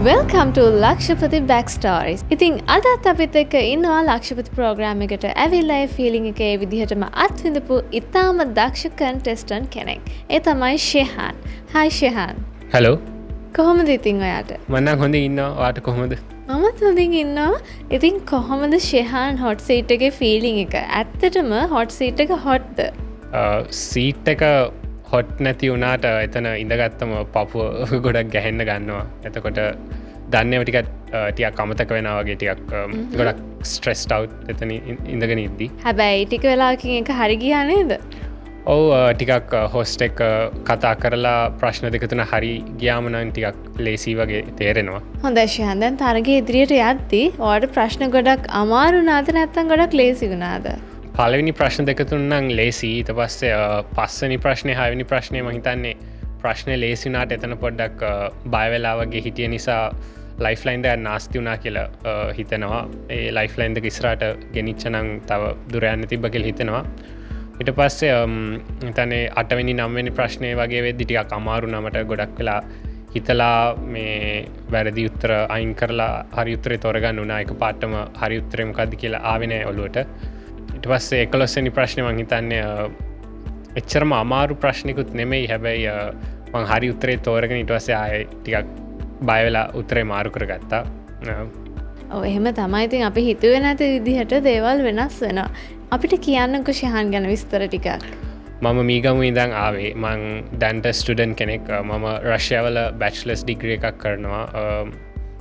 Welcome to Lakshapathi Backstories. ඉතින් අදත් අපිත් එක්ක ඉන්නවා ලක්ෂපති ප්‍රෝග්‍රෑම් එකට ඇවිල්ලා ඒ ෆීලිං එක ඒ විදිහටම අත්විඳපු ඉතාම දක්ෂ කන්ටෙස්ටන්ට් කෙනෙක්. ඒ තමයි ශෙහාන්. Hi ශෙහාන්. Hello. කොහොමද ඉතින් ඔයාට? මම නම් හොඳින් ඉන්නවා. ඔයාට කොහොමද? මමත් හොඳින් ඉන්නවා. ඉතින් කොහොමද ශෙහාන් හොට් සීට් එකේ ෆීලිං එක? ඇත්තටම හොට් සීට් එක හොට්ද? සීට් එක හොට් නැති වුණාට එතන ඉඳගත්තම පපුව ගොඩක් ගැහෙන්න ගන්නවා. එතකොට දන්නේව ටිකක් අමතක වෙනවා වගේ ටිකක් ගොඩක් ස්ට්‍රෙස්ඩ් අවුට් එතන ඉඳගෙන ඉද්දි. හැබැයි ටික වෙලාවකින් එක හරි ගියා නේද? ඔව් ටිකක් හොස්ට් එක කතා කරලා ප්‍රශ්න දෙක තුන හරි ගියාම නම් ටිකක් ලේසි වගේ තේරෙනවා. හොඳයි ශෙහාන්. දැන් තරගයේ ඉදිරියට යද්දී ඔයාලට ප්‍රශ්න ගොඩක් අමාරු වුණාද නැත්නම් ගොඩක් ලේසි වුණාද? පළවෙනි ප්‍රශ්න දෙක තුන නම් ලේසි. ඊට පස්සේ පස්වෙනි ප්‍රශ්නේ හයවෙනි ප්‍රශ්නේ මම හිතන්නේ ප්‍රශ්නේ ලේසි වුණාට එතන පොඩ්ඩක් බය වෙලා වගේ හිටිය නිසා ලයිෆ්ලයින් එක නාස්ති වුණා කියලා හිතෙනවා. ඒ ලයිෆ්ලයින් එක ඉස්සරහට ගෙනිච්ච නම් තව දුර යන්න තිබ්බ කියලා හිතෙනවා. ඊට පස්සේ හිතන්නේ 8 වෙනි 9 වෙනි ප්‍රශ්නේ වගේ වෙද්දි ටිකක් අමාරු නමට ගොඩක් වෙලා හිතලා මේ වැරදි උත්තර අයින් කරලා හරි උත්තරේ තෝරගන්න උනා. එකපාරටම හරි උත්තරේ මොකද්ද කියලා ආවේ නැහැ ඔළුවට. ඊට පස්සේ 11 වෙනි ප්‍රශ්නේ මං හිතන්නේ එච්චරම අමාරු ප්‍රශ්නිකුත් නෙමෙයි. හැබැයි මං හරි උත්තරේ තෝරගෙන ඊට පස්සේ ආයෙ ටිකක් බය වෙලා උත්තරේ මාරු කරගත්තා. ඔව් එහෙම තමයි. ඉතින් අපි හිතුවේ නැති විදිහට දේවල් වෙනස් වෙනවා. අපිට කියන්නකෝ ශෙහාන් ගැන විස්තර ටිකක්. මම මීගමු ඉඳන් ආවේ. මං දැන්ට ස්ටුඩන්ට් කෙනෙක්. මම රෂ්‍යාවල බැචලර්ස් ඩිග්‍රී එකක් කරනවා.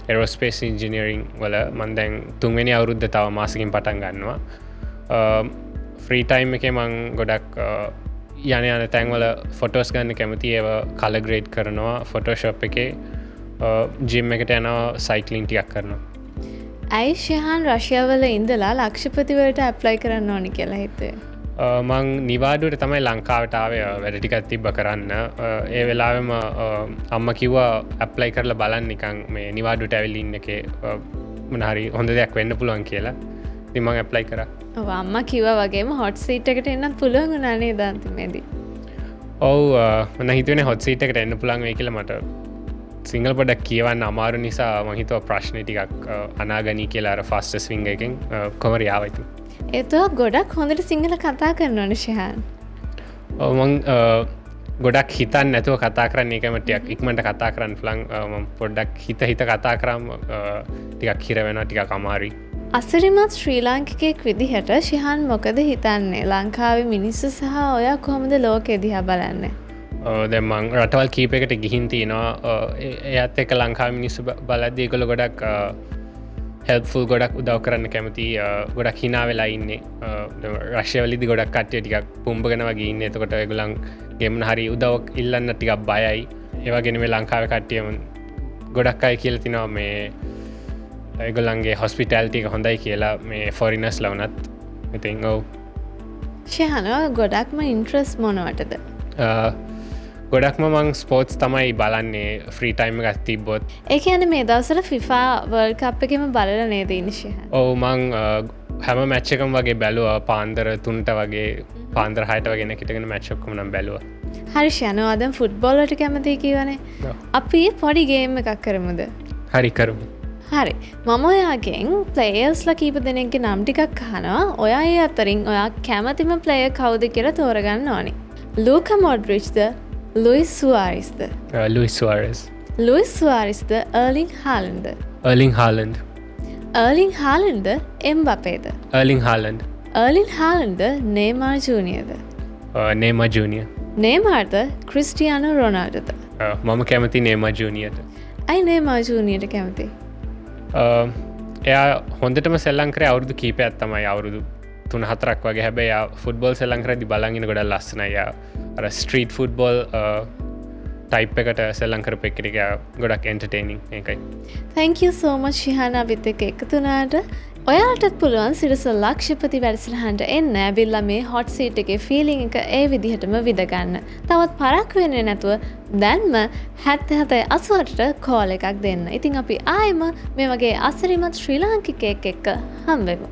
ඒරෝස්පේස් ඉන්ජිනියරිං වල මං දැන් 3 වෙනි අවුරුද්ද තව මාසෙකින් පටන් ගන්නවා. ෆ්‍රී ටයිම් එකේ මං ගොඩක් යන තැන්වල ෆොටෝස් ගන්න කැමති. ඒව කලර් ග්‍රේඩ් කරනවා ෆොටෝෂොප් එකේ. ජිම් එකට යනවා, සයික්ලින් ටිකක් කරනවා. ඇයි ශෙහාන් රෂ්‍යාවල ඉඳලා ලක්ෂපති වලට ඇප්ලයි කරන්න ඕනි කියලා හිතුවේ? මං නිවාඩුවට තමයි ලංකාවට ආවේ වැඩ ටිකක් තිබ්බ කරන්න. ඒ වෙලාවෙම අම්මා කිව්වා ඇප්ලයි කරලා බලන්න නිකන් මේ නිවාඩුවට ඇවිල්ලා ඉන්න එකේ මොන හරි හොඳ දෙයක් වෙන්න පුළුවන් කියලා. ඉතින් මං ඇප්ලයි කරා. ඔව් අම්මා කිව්වා වගේම හොට් සීට් එකට එන්නත් පුළුවන් වුණා නේද අන්තිමේදී? ඔව් මම හිතුවේ හොට් සීට් එකට එන්න පුළුවන් වෙයි කියලා. මට සිංගල් පොඩක් කියවන්න අමාරු නිසා මම හිතුවා ප්‍රශ්නේ ටිකක් අනාගනී කියලා අර ෆාස්ටස් ෆින්ගර් එකෙන් කොහමරි ආවා ඉතින්. ඒතෝ ගොඩක් හොඳට සිංහල කතා කරනවනේ ශෙහාන්. ඔව් මං ගොඩක් හිතන්න නැතුව කතා කරන්නේ. ඒකම ටිකක් ඉක්මනට කතා කරන්න පුළුවන්. මම පොඩ්ඩක් හිත කතා කරාම ටිකක් හිර වෙනවා, ටිකක් අමාරුයි. අසිරිමත් ශ්‍රී ලාංකිකයෙක් විදිහට ශෙහාන් මොකද හිතන්නේ? ලංකාවේ මිනිස්සු සහ ඔයා කොහොමද ලෝකෙ දිහා බලන්නේ? දැන් මං රටවල් කීපයකට ගිහින් තිනවා. එයත් එක්ක ලංකාවේ මිනිස්සු බලද්දී ඒගොල්ලෝ ගොඩක් හෙල්ප්ෆුල්, ගොඩක් උදව් කරන්න කැමති, ගොඩක් hina වෙලා ඉන්නේ. රෂ්‍යාවලදී ගොඩක් කට්ටිය ටිකක් පුම්බගෙන වගේ ඉන්නේ. එතකොට ඒගොල්ලන්ගෙම හරි උදව්වක් ඉල්ලන්න ටිකක් බයයි. ඒ වගේම මේ ලංකාවේ කට්ටියම ගොඩක් අය කියලා තිනවා මේ ඒගොල්ලන්ගේ හොස්පිටැලිටි එක හොඳයි කියලා මේ ෆොරිනර්ස්ලා වුණත්. ඉතින් ඔව්. ශෙහාන් ගොඩක්ම ඉන්ට්‍රස්ට් මොනවටද? ගොඩක්ම මං ස්පෝර්ට්ස් තමයි බලන්නේ ෆ්‍රී ටයිම් එකක් තිබ්බොත්. ඒ කියන්නේ මේ දවස්වල FIFA World Cup එකේම බලලා නේද ඉන්නේ ශෙහාන්? ඔව් මං හැම මැච් එකම වගේ බැලුවා. පාන්දර 3ට වගේ, පාන්දර 6ට වගේ නැගිටගෙන මැච් ඔක්කොම නම් බැලුවා. හරි ශෙහාන් දැන් ෆුට්බෝල් වලට කැමතියි කියවනේ. අපි පොඩි ගේම් එකක් කරමුද? හරි කරමු. හරි. මම ඔයාගෙන් ප්ලේයර්ස්ලා කීප දෙනෙක්ගේ නම් ටිකක් අහනවා. ඔයා ඒ අතරින් ඔයා කැමතිම ප්ලේයර් කවුද කියලා තෝරගන්න ඕනේ. ලූකා මොඩ්රිච්ද? Lewis සුවාරෙස්ද? Lewis සුවාරෙස්. Lewis සුවාරෙස්ද? එර්ලින් හාලන්ඩ්ද? එර්ලින් හාලන්ඩ්. එර්ලින් හාලන්ඩ්ද? එම්බපේද? එර්ලින් හාලන්ඩ්. එර්ලින් හාලන්ඩ්ද? නෙයිමාර් ජූනියර්ද? නෙයිමාර් junior. නෙයිමාර්ද? Cristiano රොනාල්ඩෝද? මම කැමති නෙයිමාර් ජූනියර්ට. ඇයි නෙයිමාර් ජූනියර්ට කැමති? එයා හොඳටම සෙල්ලම් කරේ අවුරුදු කීපයක් තමයි. අවුරුදු 3-4ක් වගේ. හැබැයි එයා ෆුට්බෝල් සෙල්ලම් කරද්දි බලන් ඉන්න ගොඩක් ලස්සනයි. එයා අර ස්ට්‍රීට් ෆුට්බෝල් ටයිප් එකට සෙල්ලම් කරපු එක ගොඩක් එන්ටර්ටේනින්. ඒකයි. Thank you so much Shihan අපිත් එක්ක එකතු වුණාට. ඔයාලටත් පුළුවන් සිරස ලක්ෂපති වැඩසටහනට එන්න. ඇවිල්ලා මේ හොට් සීට් එකේ ෆීලිං එක ඒ විදිහටම විඳ ගන්න. තවත් පරක් වෙන්නේ නැතුව දැන්ම 7788ට කෝල් එකක් දෙන්න. ඉතින් අපි ආයෙම මේ වගේ අසිරිමත් ශ්‍රී ලාංකිකයෙක් එක්ක හම්බෙමු.